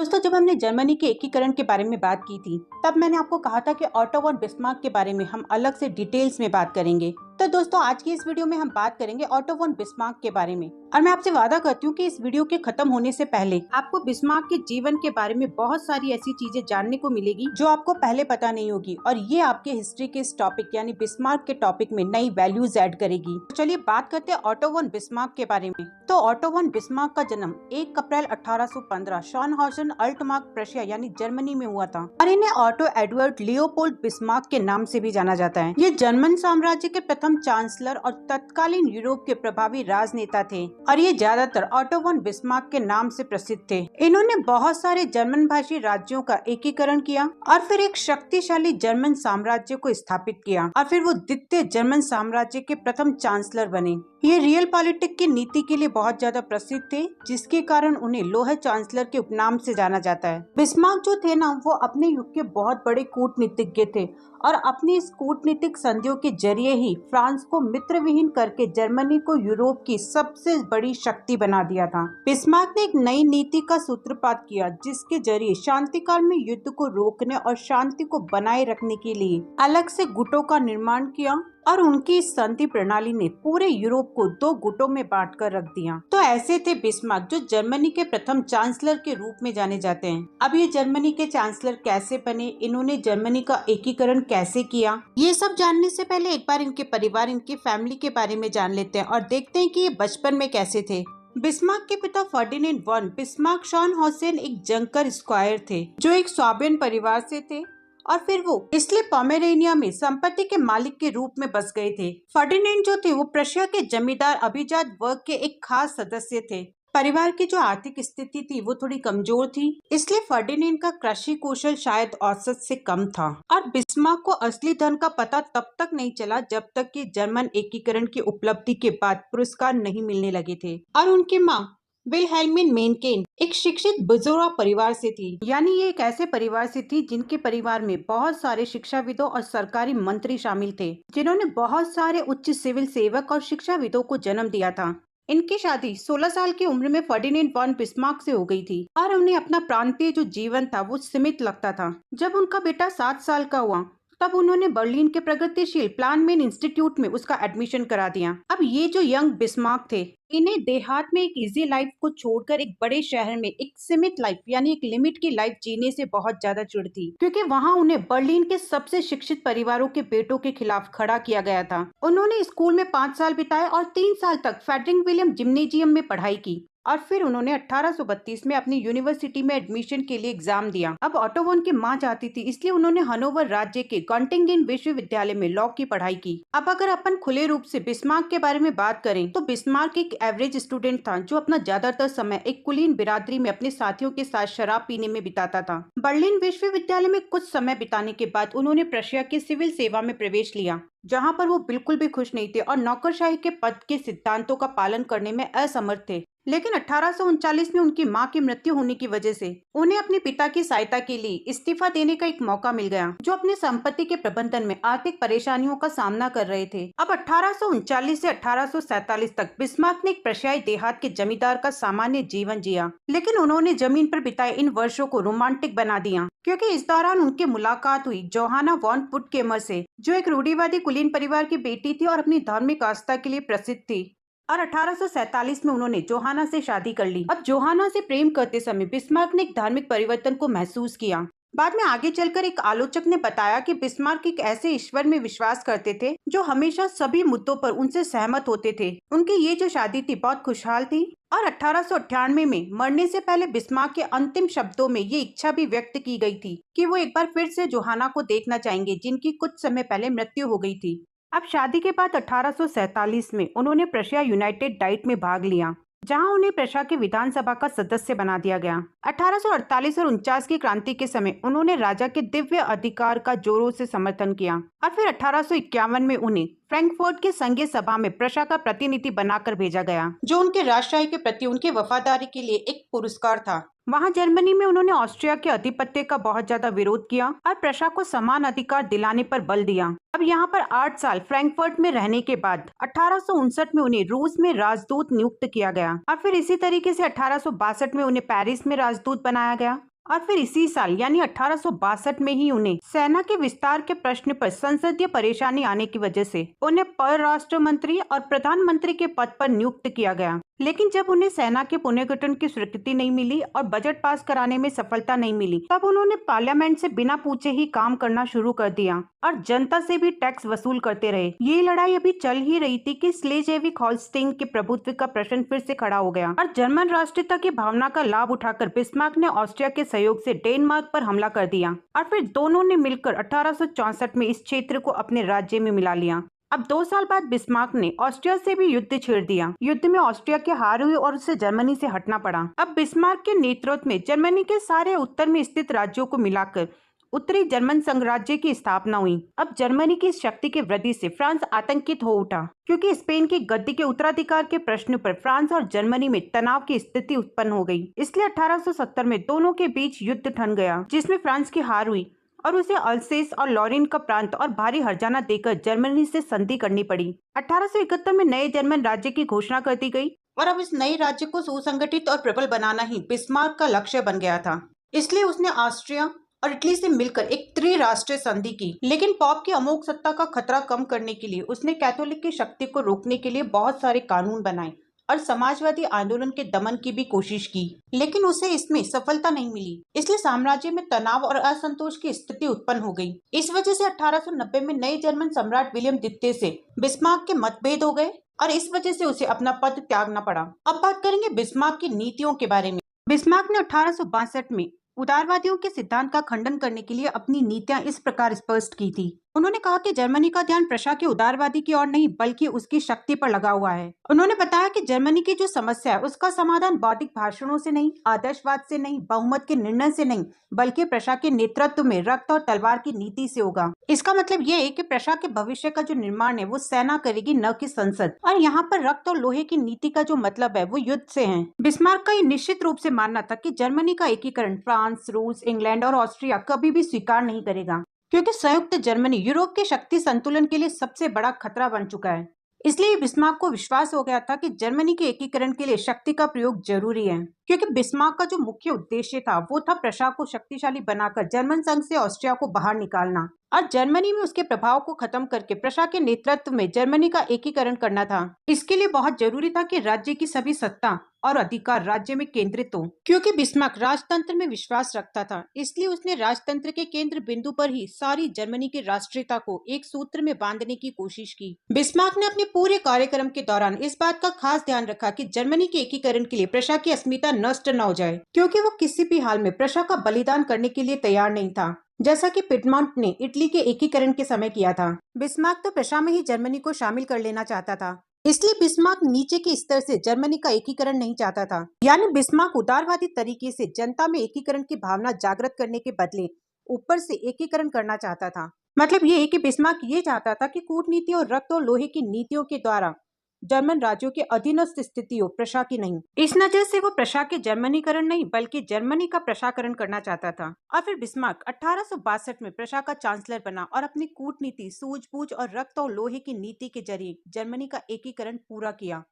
दोस्तों, जब हमने जर्मनी के एकीकरण के बारे में बात की थी, तब मैंने आपको कहा था कि ऑटो वन बिस्मार्क के बारे में हम अलग से डिटेल्स में बात करेंगे। तो दोस्तों, आज की इस वीडियो में हम बात करेंगे ऑटो वन बिस्मार्क के बारे में। और मैं आपसे वादा करती हूँ कि इस वीडियो के खत्म होने से पहले आपको बिस्मार्क के जीवन के बारे में बहुत सारी ऐसी चीजें जानने को मिलेगी जो आपको पहले पता नहीं होगी, और ये आपके हिस्ट्री के इस टॉपिक यानी बिस्मार्क के टॉपिक में नई वैल्यूज ऐड करेगी। तो चलिए बात करते हैं ऑटो वन बिस्मार्क के बारे में। तो ऑटो वन बिस्मार्क का जन्म 1 अप्रैल 1815 शॉनहॉजन अल्टमार्क प्रशिया यानी जर्मनी में हुआ था, और इन्हें ऑटो एडवर्ड लियोपोल्ड बिस्मार्क के नाम से भी जाना जाता है। ये जर्मन साम्राज्य के प्रथम चांसलर और तत्कालीन यूरोप के प्रभावी राजनेता थे, और ये ज्यादातर ऑटो वन बिस्मार्क के नाम से प्रसिद्ध थे। इन्होंने बहुत सारे जर्मन भाषी राज्यों का एकीकरण किया और फिर एक शक्तिशाली जर्मन साम्राज्य को स्थापित किया, और फिर वो द्वितीय जर्मन साम्राज्य के प्रथम चांसलर बने। ये रियल पॉलिटिक की नीति के लिए बहुत ज्यादा प्रसिद्ध थे, जिसके कारण उन्हें लोहे चांसलर के उपनाम से जाना जाता है। बिस्मार्क जो थे ना, वो अपने युग के बहुत बड़े कूटनीतिज्ञ थे, और अपनी इस कूटनीतिक संधियों के जरिए ही फ्रांस को मित्रविहीन करके जर्मनी को यूरोप की सबसे बड़ी शक्ति बना दिया था। बिस्मार्क ने एक नई नीति का सूत्रपात किया, जिसके जरिए शांति काल में युद्ध को रोकने और शांति को बनाए रखने के लिए अलग से गुटों का निर्माण किया, और उनकी इस संधि प्रणाली ने पूरे यूरोप को 2 गुटों में बांटकर रख दिया। तो ऐसे थे बिस्मार्क, जो जर्मनी के प्रथम चांसलर के रूप में जाने जाते हैं। अब ये जर्मनी के चांसलर कैसे बने, इन्होंने जर्मनी का एकीकरण कैसे किया, ये सब जानने से पहले एक बार इनके परिवार, इनकी फैमिली के बारे में जान लेते हैं और देखते हैं कि ये बचपन में कैसे थे। बिस्मार्क के पिता फर्डिनेंड वन बिस्मार्क शॉनहॉसेन एक जंकर स्क्वायर थे, जो एक स्वाबियन परिवार से थे, और फिर वो इसलिए पोमेरेनिया में संपत्ति के मालिक के रूप में बस गए थे। फर्डिनेंड जो थे वो प्रशिया के जमींदार अभिजात वर्ग के एक खास सदस्य थे। परिवार की जो आर्थिक स्थिति थी वो थोड़ी कमजोर थी, इसलिए फर्डिनेंड का कृषि कौशल शायद औसत से कम था, और बिस्मार्क को असली धन का पता तब तक नहीं चला जब तक कि जर्मन एकीकरण की उपलब्धि के बाद पुरस्कार नहीं मिलने लगे थे। और उनकी माँ विल्हेल्मिन मेनकेन एक शिक्षित बुजुर्ग परिवार से थी, यानी ये एक ऐसे परिवार से थी जिनके परिवार में बहुत सारे शिक्षाविदों और सरकारी मंत्री शामिल थे, जिन्होंने बहुत सारे उच्च सिविल सेवक और शिक्षाविदों को जन्म दिया था। इनकी शादी 16 साल की उम्र में फर्डिनेंड वन बिस्मार्क से हो गई थी, और उन्हें अपना प्रांतीय जो जीवन था वो सीमित लगता था। जब उनका बेटा 7 साल का हुआ, तब उन्होंने बर्लिन के प्रगतिशील प्लानमेन इंस्टीट्यूट में उसका एडमिशन करा दिया। अब ये जो यंग बिस्मार्क थे, इन्हें देहात में एक इजी लाइफ को छोड़कर एक बड़े शहर में एक सीमित लाइफ यानी एक लिमिट की लाइफ जीने से बहुत ज्यादा चिढ़ थी, क्योंकि वहाँ उन्हें बर्लिन के सबसे शिक्षित परिवारों के बेटों के खिलाफ खड़ा किया गया था। उन्होंने स्कूल में 5 साल बिताए और 3 साल तक फेडरिक विलियम जिम्नेजियम में पढ़ाई की, और फिर उन्होंने 1832 में अपनी यूनिवर्सिटी में एडमिशन के लिए एग्जाम दिया। अब ऑटो वन की मां चाहती थी, इसलिए उन्होंने हनोवर राज्य के गॉटिंगेन विश्वविद्यालय में लॉ की पढ़ाई की। अब अगर अपन खुले रूप से बिस्मार्क के बारे में बात करें, तो बिस्मार्क एक एवरेज स्टूडेंट था, जो अपना ज्यादातर समय एक कुलीन बिरादरी में अपने साथियों के साथ शराब पीने में बिताता था। बर्लिन विश्वविद्यालय में कुछ समय बिताने के बाद उन्होंने प्रशिया की सिविल सेवा में प्रवेश लिया, जहाँ पर वो बिल्कुल भी खुश नहीं थे और नौकरशाही के पद के सिद्धांतों का पालन करने में असमर्थ थे। लेकिन 1839 में उनकी मां की मृत्यु होने की वजह से उन्हें अपने पिता की सहायता के लिए इस्तीफा देने का एक मौका मिल गया, जो अपने संपत्ति के प्रबंधन में आर्थिक परेशानियों का सामना कर रहे थे। अब 1839 से 1847 तक बिस्मार्क ने एक प्रशियाई देहात के जमींदार का सामान्य जीवन जिया, लेकिन उन्होंने जमीन पर बिताए इन वर्षों को रोमांटिक बना दिया, क्योंकि इस दौरान उनकी मुलाकात हुई जोहाना वॉन पुटकेमर से, जो एक रूढ़िवादी कुलीन परिवार की बेटी थी और अपनी धार्मिक आस्था के लिए प्रसिद्ध थी। और 1847 में उन्होंने जोहाना से शादी कर ली। अब जोहाना से प्रेम करते समय बिस्मार्क ने एक धार्मिक परिवर्तन को महसूस किया। बाद में आगे चलकर एक आलोचक ने बताया कि बिस्मार्क एक ऐसे ईश्वर में विश्वास करते थे जो हमेशा सभी मुद्दों पर उनसे सहमत होते थे। उनकी ये जो शादी थी बहुत खुशहाल थी, और 1898 में मरने से पहले बिस्मार्क के अंतिम शब्दों में ये इच्छा भी व्यक्त की गई थी कि वो एक बार फिर से जोहाना को देखना चाहेंगे, जिनकी कुछ समय पहले मृत्यु हो गई थी। अब शादी के बाद 1847 में उन्होंने प्रशिया यूनाइटेड डाइट में भाग लिया, जहां उन्हें प्रशा के विधानसभा का सदस्य बना दिया गया। 1848 और 49 की क्रांति के समय उन्होंने राजा के दिव्य अधिकार का जोरों से समर्थन किया, और फिर 1851 में उन्हें फ्रैंकफर्ट के संघीय सभा में प्रशा का प्रतिनिधि बनाकर भेजा गया, जो उनके राष्ट्रशाही के प्रति उनकी वफादारी के लिए एक पुरस्कार था। वहाँ जर्मनी में उन्होंने ऑस्ट्रिया के आधिपत्य का बहुत ज्यादा विरोध किया और प्रशा को समान अधिकार दिलाने पर बल दिया। अब यहाँ पर 8 साल फ्रैंकफर्ट में रहने के बाद 1859 में उन्हें रूस में राजदूत नियुक्त किया गया और फिर इसी तरीके से 1862 में उन्हें पेरिस में राजदूत बनाया गया। और फिर इसी साल यानी 1862 में ही उन्हें सेना के विस्तार के प्रश्न पर संसदीय परेशानी आने की वजह से उन्हें परराष्ट्र मंत्री और प्रधानमंत्री के पद पर नियुक्त किया गया। लेकिन जब उन्हें सेना के पुनर्गठन की स्वीकृति नहीं मिली और बजट पास कराने में सफलता नहीं मिली, तब उन्होंने पार्लियामेंट से बिना पूछे ही काम करना शुरू कर दिया और जनता से भी टैक्स वसूल करते रहे। ये लड़ाई अभी चल ही रही थी कि स्लेज़विग होल्स्टीन के प्रभुत्व का प्रश्न फिर से खड़ा हो गया और जर्मन राष्ट्रीयता की भावना का लाभ उठाकर बिस्मार्क ने ऑस्ट्रिया के सहयोग से डेनमार्क पर हमला कर दिया और फिर दोनों ने मिलकर 1864 में इस क्षेत्र को अपने राज्य में मिला लिया। अब 2 साल बाद बिस्मार्क ने ऑस्ट्रिया से भी युद्ध छेड़ दिया। युद्ध में ऑस्ट्रिया की हार हुई और उसे जर्मनी से हटना पड़ा। अब बिस्मार्क के नेतृत्व में जर्मनी के सारे उत्तर में स्थित राज्यों को मिलाकर उत्तरी जर्मन संघराज्य की स्थापना हुई। अब जर्मनी की शक्ति की वृद्धि से फ्रांस आतंकित हो उठा, क्योंकि स्पेन की गद्दी के उत्तराधिकार के प्रश्न पर फ्रांस और जर्मनी में तनाव की स्थिति उत्पन्न हो गई। इसलिए 1870 में दोनों के बीच युद्ध ठन गया, जिसमें फ्रांस की हार हुई और उसे अल्सेस और लॉरेन का प्रांत और भारी हर्जाना देकर जर्मनी से संधि करनी पड़ी। 1871 में नए जर्मन राज्य की घोषणा कर दी गई और अब इस नए राज्य को सुसंगठित और प्रबल बनाना ही बिस्मार्क का लक्ष्य बन गया था। इसलिए उसने ऑस्ट्रिया और इटली से मिलकर एक त्रिराष्ट्रीय संधि की। लेकिन पॉप की अमोघ सत्ता का खतरा कम करने के लिए उसने कैथोलिक की शक्ति को रोकने के लिए बहुत सारे कानून बनाए और समाजवादी आंदोलन के दमन की भी कोशिश की, लेकिन उसे इसमें सफलता नहीं मिली। इसलिए साम्राज्य में तनाव और असंतोष की स्थिति उत्पन्न हो गई। इस वजह से 1890 में नए जर्मन सम्राट विलियम द्वितीय से बिस्मार्क के मतभेद हो गए और इस वजह से उसे अपना पद त्यागना पड़ा। अब बात करेंगे बिस्मार्क की नीतियों के बारे में। बिस्मार्क ने 1862 में उदारवादियों के सिद्धांत का खंडन करने के लिए अपनी नीतियां इस प्रकार स्पष्ट की थी। उन्होंने कहा कि जर्मनी का ध्यान प्रशा के उदारवादी की ओर नहीं बल्कि उसकी शक्ति पर लगा हुआ है। उन्होंने बताया कि जर्मनी की जो समस्या है उसका समाधान बौद्धिक भाषणों से नहीं, आदर्शवाद से नहीं, बहुमत के निर्णय से नहीं, बल्कि प्रशा के नेतृत्व में रक्त और तलवार की नीति से होगा। इसका मतलब ये है कि प्रशा के भविष्य का जो निर्माण है वो सेना करेगी, न कि संसद। और यहाँ पर रक्त और लोहे की नीति का जो मतलब है वो युद्ध से है। बिस्मार्क का ये निश्चित रूप से मानना था कि जर्मनी का एकीकरण फ्रांस, रूस, इंग्लैंड और ऑस्ट्रिया कभी भी स्वीकार नहीं करेगा, क्योंकि संयुक्त जर्मनी यूरोप के शक्ति संतुलन के लिए सबसे बड़ा खतरा बन चुका है। इसलिए बिस्मार्क को विश्वास हो गया था कि जर्मनी के एकीकरण के लिए शक्ति का प्रयोग जरूरी है, क्योंकि बिस्मार्क का जो मुख्य उद्देश्य था वो था प्रशा को शक्तिशाली बनाकर जर्मन संघ से ऑस्ट्रिया को बाहर निकालना और जर्मनी में उसके प्रभाव को खत्म करके प्रशा के नेतृत्व में जर्मनी का एकीकरण करना था। इसके लिए बहुत जरूरी था कि राज्य की सभी सत्ता और अधिकार राज्य में केंद्रित हो, क्योंकि बिस्मार्क राजतंत्र में विश्वास रखता था। इसलिए उसने राजतंत्र के केंद्र बिंदु पर ही सारी जर्मनी की राष्ट्रीयता को एक सूत्र में बांधने की कोशिश की। बिस्मार्क ने अपने पूरे कार्यक्रम के दौरान इस बात का खास ध्यान रखा कि जर्मनी के एकीकरण के लिए प्रशा की अस्मिता नष्ट न हो जाए, क्योंकि वो किसी भी हाल में प्रशा का बलिदान करने के लिए तैयार नहीं था, जैसा कि पिडमॉन्ट ने इटली के एकीकरण के समय किया था। बिस्मार्क तो प्रशा में ही जर्मनी को शामिल कर लेना चाहता था, इसलिए बिस्मार्क नीचे के स्तर से जर्मनी का एकीकरण नहीं चाहता था। यानी बिस्मार्क उदारवादी तरीके से जनता में एकीकरण की भावना जागृत करने के बदले ऊपर से एकीकरण करना चाहता था। मतलब ये है कि बिस्मार्क ये चाहता था कि कूटनीति और रक्त और लोहे की नीतियों के द्वारा जर्मन राज्यों के अधीनस्थ स्थिति हो, प्रशा की नहीं। इस नजर से वो प्रशा के जर्मनीकरण नहीं बल्कि जर्मनी का प्रशाकरण करना चाहता था। और फिर बिस्मार्क 1862 में प्रशा का चांसलर बना और अपनी कूटनीति, सूझबूझ और रक्त और लोहे की नीति के जरिए जर्मनी का एकीकरण पूरा किया।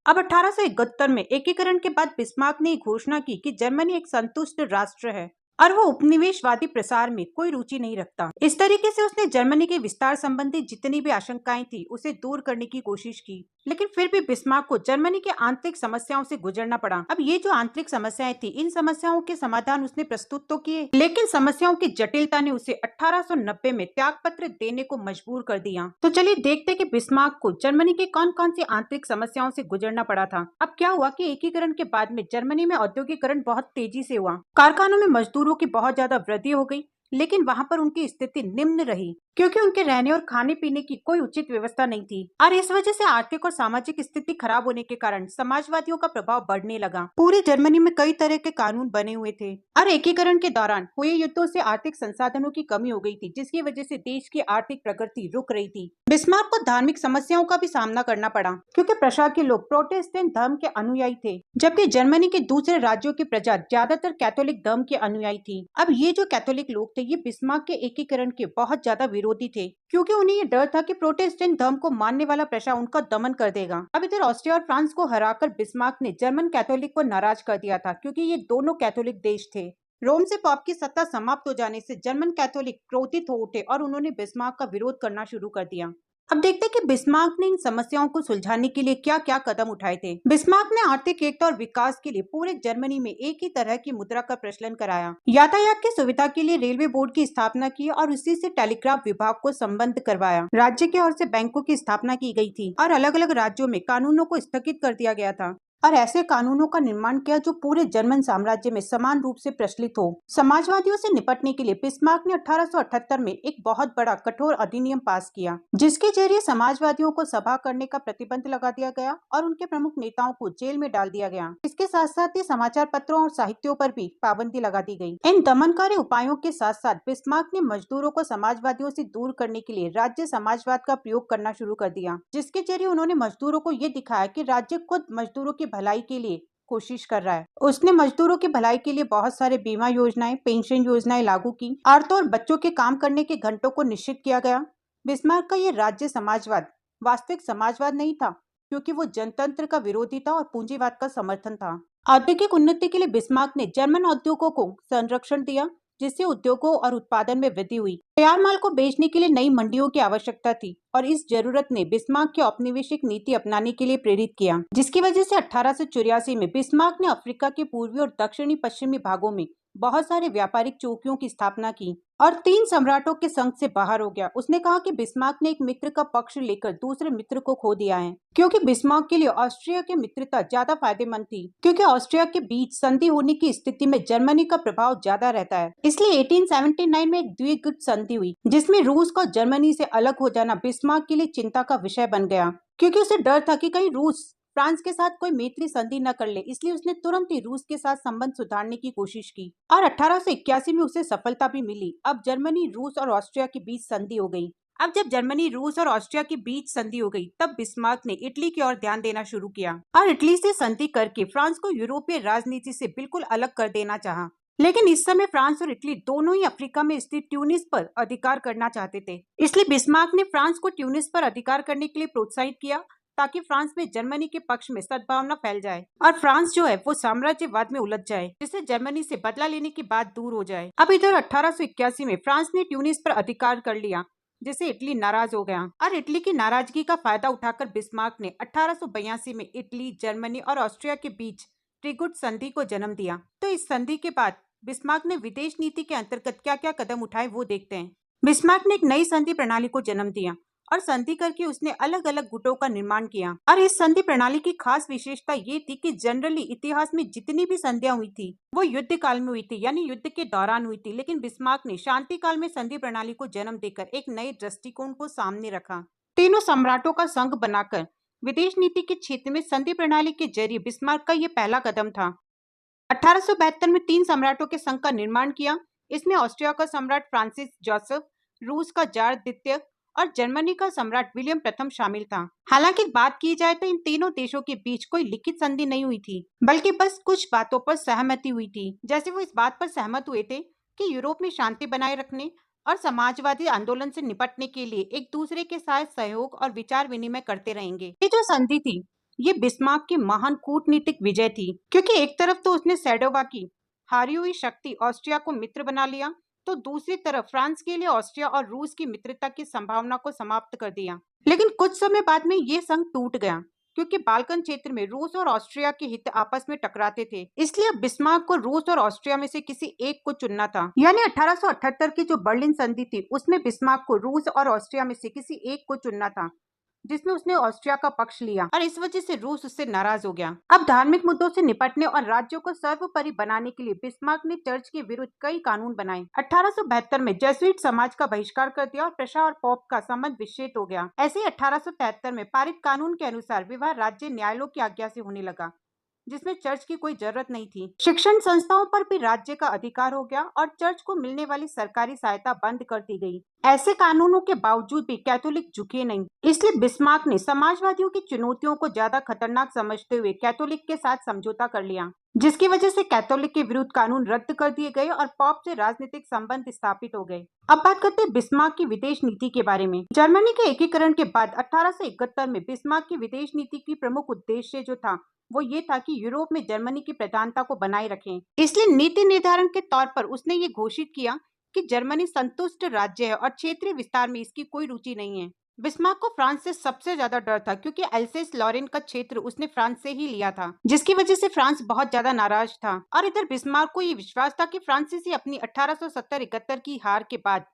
अब 1871 में एकीकरण के बाद बिस्मार्क ने घोषणा की कि जर्मनी एक संतुष्ट राष्ट्र है और वो उपनिवेशवादी प्रसार में कोई रुचि नहीं रखता। इस तरीके से उसने जर्मनी के विस्तार संबंधी जितनी भी आशंकाएं थी उसे दूर करने की कोशिश की, लेकिन फिर भी बिस्मार्क को जर्मनी के आंतरिक समस्याओं से गुजरना पड़ा। अब ये जो आंतरिक समस्याएं थी, इन समस्याओं के समाधान उसने प्रस्तुत तो किए, लेकिन समस्याओं की जटिलता ने उसे 1890 में त्याग पत्र देने को मजबूर कर दिया। तो चलिए देखते कि बिस्मार्क को जर्मनी के कौन कौन सी आंतरिक समस्याओं से गुजरना पड़ा था। अब क्या हुआ कि एकीकरण के बाद में जर्मनी में औद्योगिकरण बहुत तेजी से हुआ, कारखानों में मजदूरों की बहुत ज्यादा वृद्धि हो गई, लेकिन वहां पर उनकी स्थिति निम्न रही, क्योंकि उनके रहने और खाने पीने की कोई उचित व्यवस्था नहीं थी और इस वजह से आर्थिक और सामाजिक स्थिति खराब होने के कारण समाजवादियों का प्रभाव बढ़ने लगा। पूरी जर्मनी में कई तरह के कानून बने हुए थे और एकीकरण के दौरान हुए युद्धों से आर्थिक संसाधनों की कमी हो गई थी, जिसकी वजह से देश की आर्थिक प्रगति रुक रही थी। बिस्मार्क को धार्मिक समस्याओं का भी सामना करना पड़ा, क्योंकि प्रशा के लोग प्रोटेस्टेंट धर्म के अनुयायी थे, जबकि जर्मनी के दूसरे राज्यों की प्रजा ज्यादातर कैथोलिक धर्म के अनुयायी थी। अब ये जो कैथोलिक लोग थे ये बिस्मार्क के एकीकरण के बहुत ज्यादा विरोधी थे, क्योंकि उन्हें ये डर था कि प्रोटेस्टेंट धर्म को मानने वाला प्रशा उनका दमन कर देगा। अब इधर ऑस्ट्रिया और फ्रांस को हराकर बिस्मार्क ने जर्मन कैथोलिक को नाराज कर दिया था, क्योंकि ये दोनों कैथोलिक देश थे। रोम से पॉप की सत्ता समाप्त हो जाने से जर्मन कैथोलिक क्रोधित हो उठे और उन्होंने बिस्मार्क का विरोध करना शुरू कर दिया। अब देखते हैं कि बिस्मार्क ने इन समस्याओं को सुलझाने के लिए क्या क्या कदम उठाए थे। बिस्मार्क ने आर्थिक एकता और विकास के लिए पूरे जर्मनी में एक ही तरह की मुद्रा का प्रचलन कराया, यातायात की सुविधा के लिए रेलवे बोर्ड की स्थापना की और उसी से टेलीग्राफ विभाग को संबद्ध करवाया। राज्य की ओर से बैंकों की स्थापना की गई थी और अलग अलग राज्यों में कानूनों को स्थगित कर दिया गया था और ऐसे कानूनों का निर्माण किया जो पूरे जर्मन साम्राज्य में समान रूप से प्रचलित हो। समाजवादियों से निपटने के लिए बिस्मार्क ने 1878 में एक बहुत बड़ा कठोर अधिनियम पास किया, जिसके जरिए समाजवादियों को सभा करने का प्रतिबंध लगा दिया गया और उनके प्रमुख नेताओं को जेल में डाल दिया गया। इसके साथ साथ ही समाचार पत्रों और साहित्यों पर भी पाबंदी लगा दी गई। इन दमनकारी उपायों के साथ साथ बिस्मार्क ने मजदूरों को समाजवादियों से दूर करने के लिए राज्य समाजवाद का प्रयोग करना शुरू कर दिया, जिसके जरिए उन्होंने मजदूरों को ये दिखाया कि राज्य खुद मजदूरों की भलाई के लिए कोशिश कर रहा है। उसने मजदूरों की भलाई के लिए बहुत सारे बीमा योजनाएं, पेंशन योजनाएं लागू की। औरतों और बच्चों के काम करने के घंटों को निश्चित किया गया। बिस्मार्क का ये राज्य समाजवाद वास्तविक समाजवाद नहीं था, क्योंकि वो जनतंत्र का विरोधी था और पूंजीवाद का समर्थन था। औद्योगिक उन्नति के लिए बिस्मार्क ने जर्मन उद्योगों को संरक्षण दिया, जिससे उद्योगों और उत्पादन में वृद्धि हुई। तैयार माल को बेचने के लिए नई मंडियों की आवश्यकता थी और इस जरूरत ने बिस्मार्क की औपनिवेशिक नीति अपनाने के लिए प्रेरित किया, जिसकी वजह से 1884 में बिस्मार्क ने अफ्रीका के पूर्वी और दक्षिणी पश्चिमी भागों में बहुत सारे व्यापारिक चौकियों की स्थापना की और 3 सम्राटों के संघ से बाहर हो गया। उसने कहा कि बिस्मार्क ने एक मित्र का पक्ष लेकर दूसरे मित्र को खो दिया है, क्योंकि बिस्मार्क के लिए ऑस्ट्रिया की मित्रता ज्यादा फायदेमंद थी, क्योंकि ऑस्ट्रिया के बीच संधि होने की स्थिति में जर्मनी का प्रभाव ज्यादा रहता है। इसलिए 1879 में एक द्विगुट संधि हुई, जिसमें रूस को जर्मनी से अलग हो जाना बिस्मार्क के लिए चिंता का विषय बन गया, क्योंकि उसे डर था कि कहीं रूस फ्रांस के साथ कोई मैत्री संधि न कर ले। इसलिए उसने तुरंत ही रूस के साथ संबंध सुधारने की कोशिश की और 1881 में उसे सफलता भी मिली। अब जर्मनी, रूस और ऑस्ट्रिया के बीच संधि हो गई। अब जब जर्मनी, रूस और ऑस्ट्रिया के बीच संधि हो गई, तब बिस्मार्क ने इटली की ओर ध्यान देना शुरू किया और इटली से संधि करके फ्रांस को यूरोपीय राजनीति से बिल्कुल अलग कर देना चाहा। लेकिन इस समय फ्रांस और इटली दोनों ही अफ्रीका में स्थित ट्यूनिस पर अधिकार करना चाहते थे। इसलिए बिस्मार्क ने फ्रांस को ट्यूनिस पर अधिकार करने के लिए प्रोत्साहित किया, ताकि फ्रांस में जर्मनी के पक्ष में सद्भावना फैल जाए और फ्रांस जो है वो साम्राज्यवाद में उलझ जाए, जिससे जर्मनी से बदला लेने की बात दूर हो जाए। अब इधर 1881 में फ्रांस ने ट्यूनिस पर अधिकार कर लिया, जिससे इटली नाराज हो गया और इटली की नाराजगी का फायदा उठाकर बिस्मार्क ने 1882 में इटली, जर्मनी और ऑस्ट्रिया के बीच ट्रिगुट संधि को जन्म दिया। तो इस संधि के बाद बिस्मार्क ने विदेश नीति के अंतर्गत क्या क्या कदम उठाए वो देखते हैं। बिस्मार्क ने एक नई संधि प्रणाली को जन्म दिया और संधि करके उसने अलग अलग गुटों का निर्माण किया और इस संधि प्रणाली की खास विशेषता ये थी कि जनरली इतिहास में जितनी भी संधियां हुई थी वो युद्ध काल में हुई थी, यानी युद्ध के दौरान हुई थी। लेकिन बिस्मार्क ने शांति काल में संधि प्रणाली को जन्म देकर एक नए दृष्टिकोण को सामने रखा। तीनों सम्राटों का संघ बनाकर विदेश नीति के क्षेत्र में संधि प्रणाली के जरिए बिस्मार्क का ये पहला कदम था। 1872 में 3 सम्राटों के संघ का निर्माण किया। इसमें ऑस्ट्रिया का सम्राट फ्रांसिस जोसेफ, रूस का जार द्वितीय और जर्मनी का सम्राट विलियम प्रथम शामिल था। हालांकि बात की जाए तो इन तीनों देशों के बीच कोई लिखित संधि नहीं हुई थी, बल्कि बस कुछ बातों पर सहमति हुई थी। जैसे वो इस बात पर सहमत हुए थे कि यूरोप में शांति बनाए रखने और समाजवादी आंदोलन से निपटने के लिए एक दूसरे के साथ सहयोग और विचार विनिमय करते रहेंगे। ये जो संधि थी ये बिस्मार्क की महान कूटनीतिक विजय थी, क्योंकि एक तरफ तो उसने सैडोवा की हारी हुई शक्ति ऑस्ट्रिया को मित्र बना लिया, तो दूसरी तरफ फ्रांस के लिए ऑस्ट्रिया और रूस की मित्रता की संभावना को समाप्त कर दिया। लेकिन कुछ समय बाद में ये संघ टूट गया, क्योंकि बाल्कन क्षेत्र में रूस और ऑस्ट्रिया के हित आपस में टकराते थे। इसलिए अब बिस्मार्क को रूस और ऑस्ट्रिया में से किसी एक को चुनना था। यानी 1878 की जो बर्लिन संधि थी उसमें बिस्मार्क को रूस और ऑस्ट्रिया में से किसी एक को चुनना था, जिसमें उसने ऑस्ट्रिया का पक्ष लिया और इस वजह से रूस उससे नाराज हो गया। अब धार्मिक मुद्दों से निपटने और राज्यों को सर्वोपरि बनाने के लिए बिस्मार्क ने चर्च के विरुद्ध कई कानून बनाए। 1872 में जेसुइट समाज का बहिष्कार कर दिया और प्रशा और पोप का संबंध विच्छेद हो गया। ऐसे ही 1873 में पारित कानून के अनुसार विवाह राज्य न्यायालयों की आज्ञा से होने लगा, जिसमें चर्च की कोई जरूरत नहीं थी। शिक्षण संस्थाओं पर भी राज्य का अधिकार हो गया और चर्च को मिलने वाली सरकारी सहायता बंद कर दी गई। ऐसे कानूनों के बावजूद भी कैथोलिक झुके नहीं, इसलिए बिस्मार्क ने समाजवादियों की चुनौतियों को ज्यादा खतरनाक समझते हुए कैथोलिक के साथ समझौता कर लिया। जिसकी वजह से कैथोलिक के विरुद्ध कानून रद्द कर दिए गए और पॉप से राजनीतिक संबंध स्थापित हो गए। अब बात करते हैं बिस्मार्क की विदेश नीति के बारे में। जर्मनी के एकीकरण के बाद 1871 में बिस्मार्क की विदेश नीति की प्रमुख उद्देश्य जो था वो ये था कि यूरोप में जर्मनी की प्रधानता को बनाए रखें। इसलिए नीति निर्धारण के तौर पर उसने ये घोषित किया कि जर्मनी संतुष्ट राज्य है और क्षेत्रीय विस्तार में इसकी कोई रुचि नहीं है। बिस्मार्क को फ्रांस से सबसे ज्यादा डर था क्योंकि एल्सेस लॉरेन का क्षेत्र उसने फ्रांस से ही लिया था, जिसकी वजह से फ्रांस बहुत ज्यादा नाराज था। और इधर बिस्मार्क को ये विश्वास था कि फ्रांसीसी अपनी 1870-71 की हार के बाद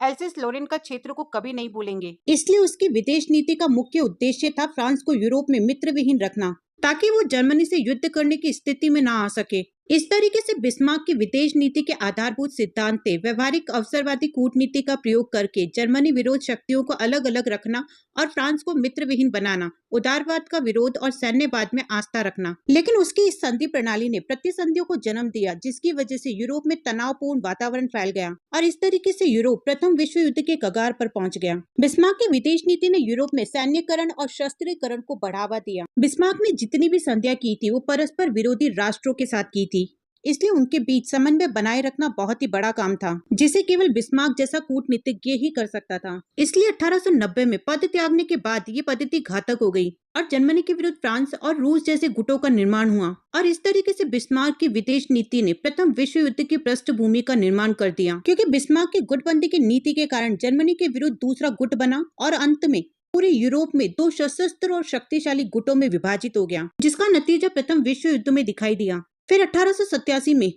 एल्सेस लॉरेन का क्षेत्र को कभी नहीं भूलेंगे। इसलिए उसकी विदेश नीति का मुख्य उद्देश्य था फ्रांस को यूरोप में मित्र विहीन रखना, ताकि वो जर्मनी से युद्ध करने की स्थिति में ना आ सके। इस तरीके से बिस्मार्क की विदेश नीति के आधारभूत सिद्धांत थे व्यवहारिक अवसरवादी कूटनीति का प्रयोग करके जर्मनी विरोध शक्तियों को अलग अलग रखना और फ्रांस को मित्र विहीन बनाना, उदारवाद का विरोध और सैन्यवाद में आस्था रखना। लेकिन उसकी इस संधि प्रणाली ने प्रतिसंधियों को जन्म दिया, जिसकी वजह से यूरोप में तनावपूर्ण वातावरण फैल गया और इस तरीके से यूरोप प्रथम विश्व युद्ध के कगार पर पहुंच गया। बिस्मार्क की विदेश नीति ने यूरोप में सैन्यकरण और शस्त्रीकरण को बढ़ावा दिया। बिस्मार्क ने जितनी भी संधियां की थी वो परस्पर विरोधी राष्ट्रों के साथ की थी, इसलिए उनके बीच समन्वय बनाए रखना बहुत ही बड़ा काम था, जिसे केवल बिस्मार्क जैसा कूटनीतिज्ञ ही कर सकता था। इसलिए 1890 में पद त्यागने के बाद ये पद्धति घातक हो गई और जर्मनी के विरुद्ध फ्रांस और रूस जैसे गुटों का निर्माण हुआ और इस तरीके से बिस्मार्क की विदेश नीति ने प्रथम विश्व युद्ध की पृष्ठभूमि का निर्माण कर दिया, क्योंकि बिस्मार्क की गुटबंदी की नीति के कारण जर्मनी के विरुद्ध दूसरा गुट बना और अंत में पूरे यूरोप में दो सशस्त्र और शक्तिशाली गुटों में विभाजित हो गया, जिसका नतीजा प्रथम विश्व युद्ध में दिखाई दिया। फिर 1887 में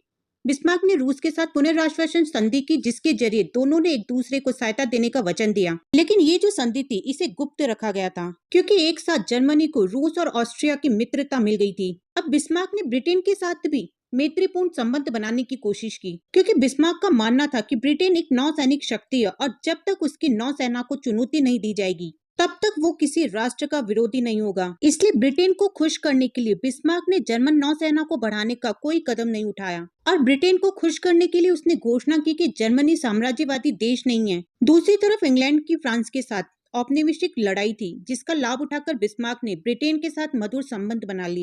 बिस्मार्क ने रूस के साथ पुनर्राष्ट्रवासन संधि की, जिसके जरिए दोनों ने एक दूसरे को सहायता देने का वचन दिया। लेकिन ये जो संधि थी इसे गुप्त रखा गया था, क्योंकि एक साथ जर्मनी को रूस और ऑस्ट्रिया की मित्रता मिल गई थी। अब बिस्मार्क ने ब्रिटेन के साथ भी मैत्रीपूर्ण संबंध बनाने की कोशिश की, क्योंकि बिस्मार्क का मानना था कि ब्रिटेन एक नौसैनिक शक्ति है और जब तक उसकी नौसेना को चुनौती नहीं दी जाएगी तब तक वो किसी राष्ट्र का विरोधी नहीं होगा। इसलिए ब्रिटेन को खुश करने के लिए बिस्मार्क ने जर्मन नौसेना को बढ़ाने का कोई कदम नहीं उठाया और ब्रिटेन को खुश करने के लिए उसने घोषणा की कि जर्मनी साम्राज्यवादी देश नहीं है। दूसरी तरफ इंग्लैंड की फ्रांस के साथ औपनिवेशिक लड़ाई थी, जिसका लाभ उठाकर बिस्मार्क ने ब्रिटेन के साथ मधुर संबंध बना लिए।